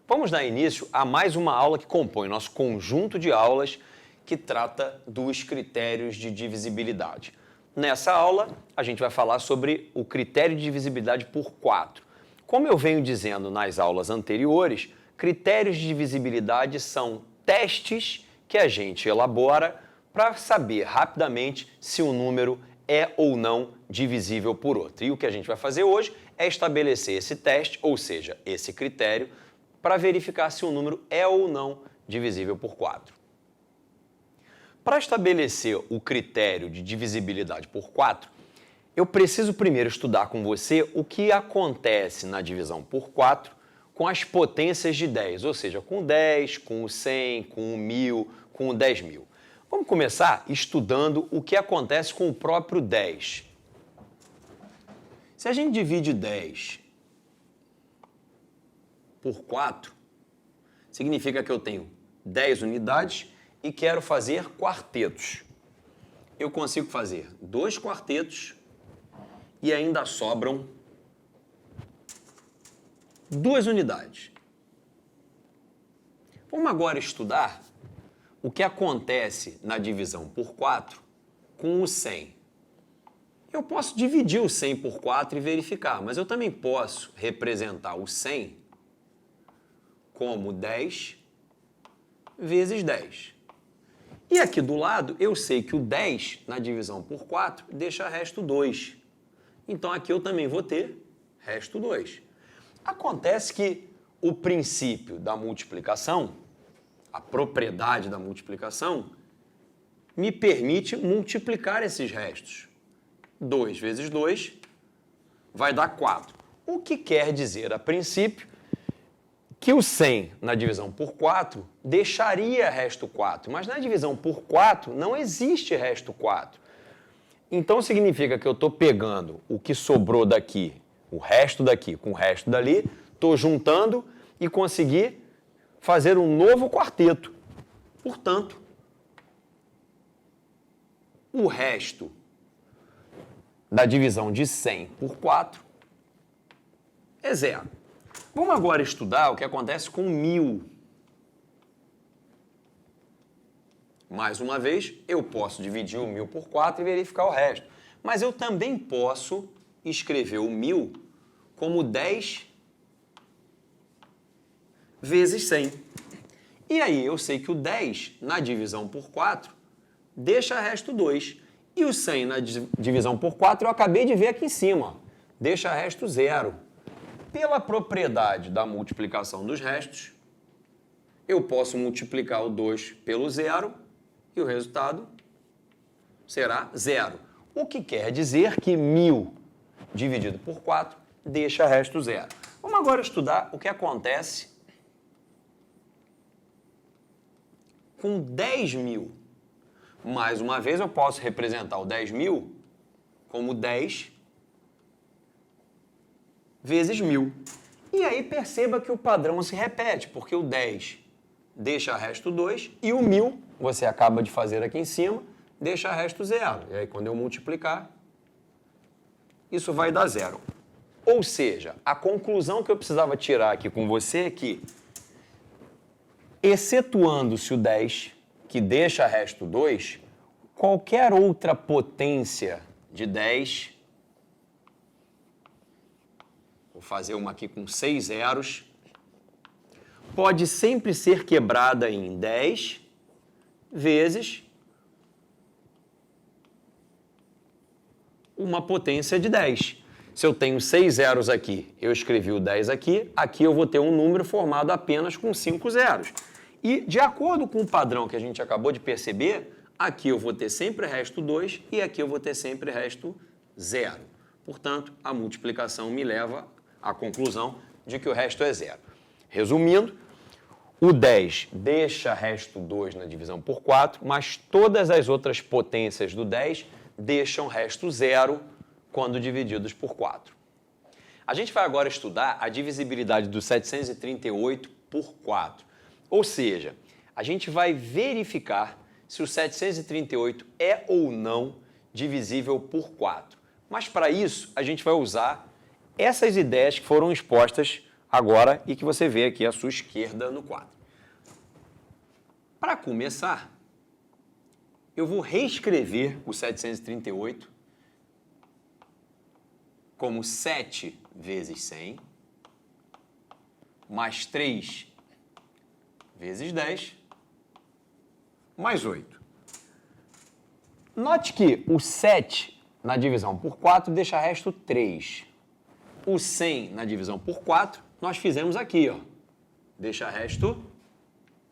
Vamos dar início a mais uma aula que compõe nosso conjunto de aulas que trata dos critérios de divisibilidade. Nessa aula, a gente vai falar sobre o critério de divisibilidade por 4. Como eu venho dizendo nas aulas anteriores, critérios de divisibilidade são testes que a gente elabora para saber rapidamente se um número é ou não divisível por outro. E o que a gente vai fazer hoje é estabelecer esse teste, ou seja, esse critério, para verificar se um número é ou não divisível por 4. Para estabelecer o critério de divisibilidade por 4, eu preciso primeiro estudar com você o que acontece na divisão por 4 com as potências de 10, ou seja, com o 10, com o 100, com o 1000, com o 10.000. Vamos começar estudando o que acontece com o próprio 10. Se a gente divide 10 por 4, significa que eu tenho 10 unidades e quero fazer quartetos. Eu consigo fazer 2 quartetos e ainda sobram 2 unidades. Vamos agora estudar o que acontece na divisão por 4 com o 100. Eu posso dividir o 100 por 4 e verificar, mas eu também posso representar o 100 como 10 vezes 10. E aqui do lado, eu sei que o 10 na divisão por 4 deixa resto 2. Então aqui eu também vou ter resto 2. Acontece que o princípio da multiplicação, a propriedade da multiplicação, me permite multiplicar esses restos. 2 vezes 2 vai dar 4. O que quer dizer, a princípio, que o 100 na divisão por 4 deixaria resto 4, mas na divisão por 4 não existe resto 4. Então significa que eu estou pegando o que sobrou daqui, o resto daqui com o resto dali, estou juntando e consegui fazer um novo quarteto. Portanto, o resto da divisão de 100 por 4 é 0. Vamos agora estudar o que acontece com 1000. Mais uma vez, eu posso dividir o 1000 por 4 e verificar o resto. Mas eu também posso escrever o 1000 como 10 vezes 100. E aí eu sei que o 10 na divisão por 4 deixa resto 2. E o 100 na divisão por 4 eu acabei de ver aqui em cima. Deixa resto 0. Pela propriedade da multiplicação dos restos, eu posso multiplicar o 2 pelo 0 e o resultado será 0. O que quer dizer que 1000 dividido por 4 deixa resto 0. Vamos agora estudar o que acontece com 10.000. Mais uma vez, eu posso representar o 10.000 como 10 vezes 1000. E aí perceba que o padrão se repete, porque o 10 deixa resto 2 e o 1000, você acaba de fazer aqui em cima, deixa resto 0. E aí quando eu multiplicar, isso vai dar 0. Ou seja, a conclusão que eu precisava tirar aqui com você é que, excetuando-se o 10, que deixa resto 2, qualquer outra potência de 10, vou fazer uma aqui com 6 zeros, pode sempre ser quebrada em 10 vezes uma potência de 10. Se eu tenho 6 zeros aqui, eu escrevi o 10 aqui, aqui eu vou ter um número formado apenas com 5 zeros. E, de acordo com o padrão que a gente acabou de perceber, aqui eu vou ter sempre resto 2 e aqui eu vou ter sempre resto 0. Portanto, a multiplicação me leva à conclusão de que o resto é 0. Resumindo, o 10 deixa resto 2 na divisão por 4, mas todas as outras potências do 10 deixam resto 0 quando divididos por 4. A gente vai agora estudar a divisibilidade do 738 por 4. Ou seja, a gente vai verificar se o 738 é ou não divisível por 4. Mas para isso, a gente vai usar essas ideias que foram expostas agora e que você vê aqui à sua esquerda no quadro. Para começar, eu vou reescrever o 738 como 7 vezes 100, mais 3 vezes 10, mais 8. Note que o 7 na divisão por 4 deixa resto 3. O 100 na divisão por 4, nós fizemos aqui, ó. Deixa resto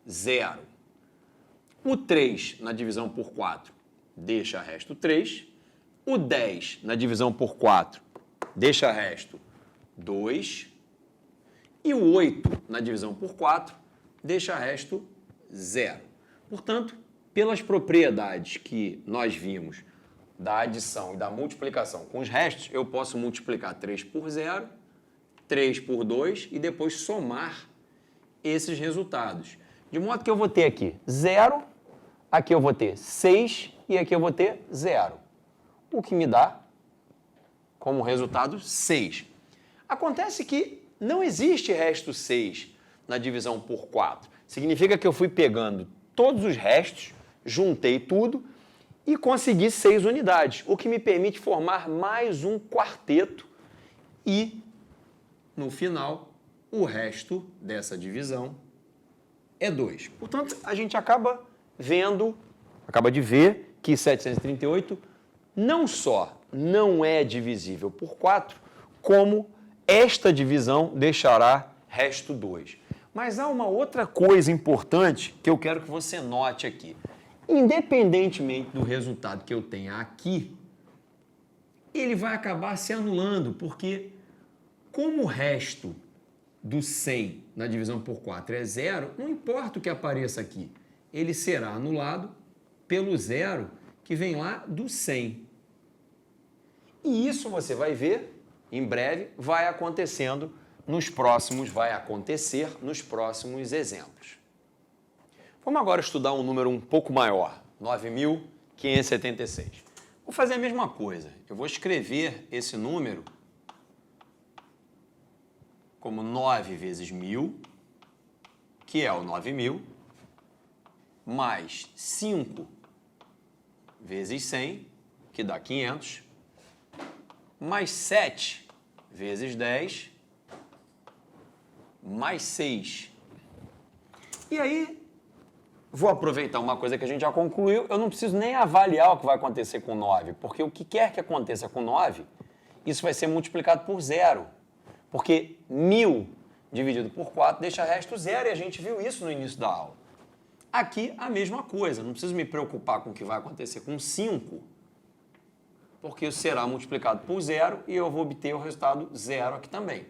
0. O 3 na divisão por 4 deixa resto 3. O 10 na divisão por 4 deixa resto 2. E o 8 na divisão por 4 deixa resto 0. Portanto, pelas propriedades que nós vimos da adição e da multiplicação com os restos, eu posso multiplicar 3 por 0, 3 por 2 e depois somar esses resultados. De modo que eu vou ter aqui 0, aqui eu vou ter 6 e aqui eu vou ter 0. O que me dá como resultado 6. Acontece que não existe resto 6 na divisão por 4. Significa que eu fui pegando todos os restos, juntei tudo e consegui 6 unidades, o que me permite formar mais um quarteto e, no final, o resto dessa divisão é 2. Portanto, a gente acaba de ver que 738 não só não é divisível por 4, como esta divisão deixará resto 2. Mas há uma outra coisa importante que eu quero que você note aqui. Independentemente do resultado que eu tenha aqui, ele vai acabar se anulando, porque como o resto do 100 na divisão por 4 é 0, não importa o que apareça aqui, ele será anulado pelo 0 que vem lá do 100. E isso você vai ver, em breve, vai acontecer nos próximos exemplos. Vamos agora estudar um número um pouco maior, 9.576. Vou fazer a mesma coisa. Eu vou escrever esse número como 9 vezes 1.000, que é o 9.000, mais 5 vezes 100, que dá 500, mais 7 vezes 10, mais 6. E aí, vou aproveitar uma coisa que a gente já concluiu, eu não preciso nem avaliar o que vai acontecer com 9, porque o que quer que aconteça com 9, isso vai ser multiplicado por 0. Porque 1.000 dividido por 4 deixa resto 0, e a gente viu isso no início da aula. Aqui, a mesma coisa, não preciso me preocupar com o que vai acontecer com 5, porque isso será multiplicado por 0 e eu vou obter o resultado 0 aqui também.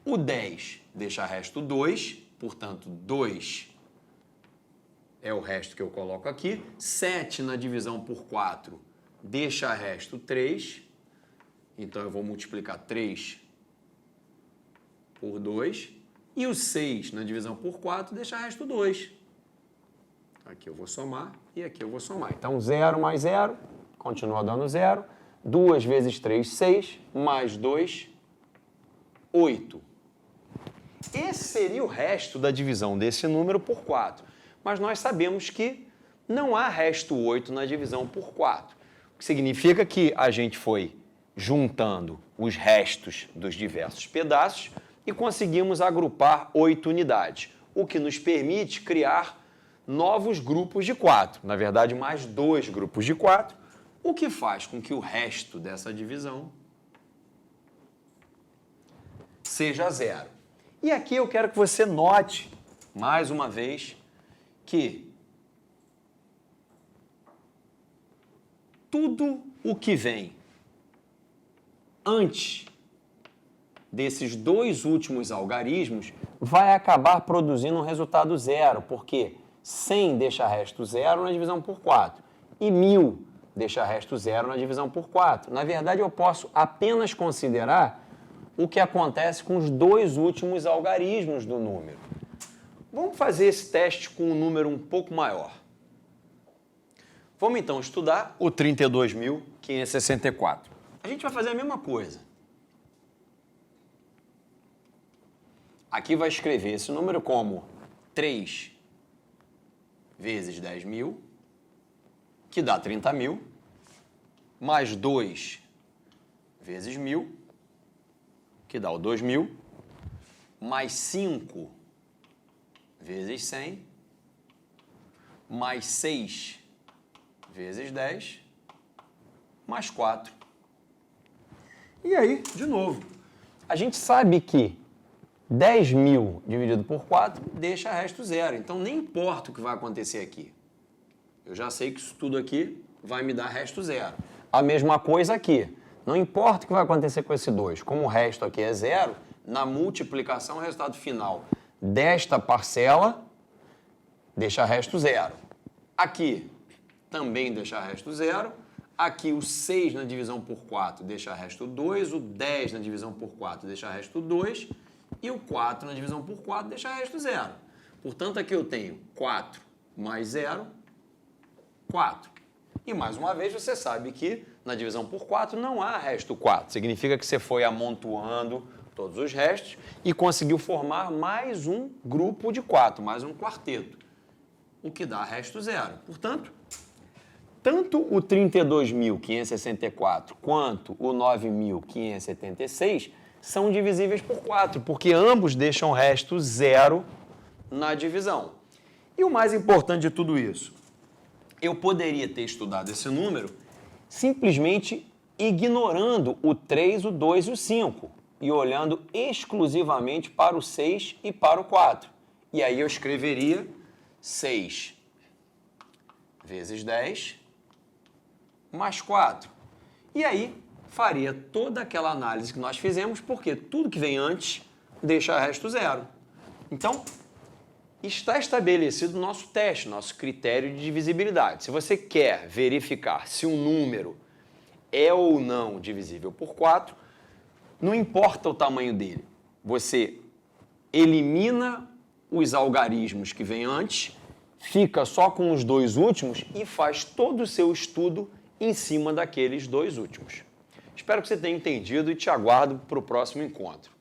O 10 deixa resto 2, portanto, 2 é o resto que eu coloco aqui. 7 na divisão por 4 deixa resto 3, então eu vou multiplicar 3 por 2. E o 6 na divisão por 4 deixa resto 2. Aqui eu vou somar e aqui eu vou somar. Então, 0 mais 0, continua dando 0. 2 vezes 3, 6, mais 2, 8. Esse seria o resto da divisão desse número por 4. Mas nós sabemos que não há resto 8 na divisão por 4. O que significa que a gente foi juntando os restos dos diversos pedaços e conseguimos agrupar 8 unidades, o que nos permite criar novos grupos de 4. Na verdade, mais 2 grupos de 4, o que faz com que o resto dessa divisão seja 0. E aqui eu quero que você note, mais uma vez, que tudo o que vem antes desses 2 últimos algarismos vai acabar produzindo um resultado 0, porque 100 deixa resto 0 na divisão por 4 e 1.000 deixa resto 0 na divisão por 4. Na verdade, eu posso apenas considerar o que acontece com os 2 últimos algarismos do número. Vamos fazer esse teste com um número um pouco maior. Vamos então estudar o 32.564. A gente vai fazer a mesma coisa. Aqui vai escrever esse número como 3 vezes 10.000, que dá 30.000, mais 2 vezes 1.000, que dá o 2.000, mais 5 vezes 100, mais 6 vezes 10, mais 4. E aí, de novo, a gente sabe que 10.000 dividido por 4 deixa resto zero. Então, nem importa o que vai acontecer aqui. Eu já sei que isso tudo aqui vai me dar resto zero. A mesma coisa aqui. Não importa o que vai acontecer com esse 2. Como o resto aqui é zero, na multiplicação, o resultado final desta parcela deixa resto zero. Aqui também deixa resto zero. Aqui o 6 na divisão por 4 deixa resto 2. O 10 na divisão por 4 deixa resto 2. E o 4 na divisão por 4 deixa resto zero. Portanto, aqui eu tenho 4 mais 0, 4. E mais uma vez você sabe que na divisão por 4 não há resto 4. Significa que você foi amontoando todos os restos e conseguiu formar mais um grupo de 4, mais um quarteto, o que dá resto zero. Portanto, tanto o 32.564 quanto o 9.576 são divisíveis por 4, porque ambos deixam resto zero na divisão. E o mais importante de tudo isso, eu poderia ter estudado esse número simplesmente ignorando o 3, o 2 e o 5 e olhando exclusivamente para o 6 e para o 4. E aí eu escreveria 6 vezes 10 mais 4. E aí faria toda aquela análise que nós fizemos, porque tudo que vem antes deixa resto zero. Então, está estabelecido o nosso teste, nosso critério de divisibilidade. Se você quer verificar se um número é ou não divisível por 4, não importa o tamanho dele. Você elimina os algarismos que vêm antes, fica só com os dois últimos e faz todo o seu estudo em cima daqueles dois últimos. Espero que você tenha entendido e te aguardo para o próximo encontro.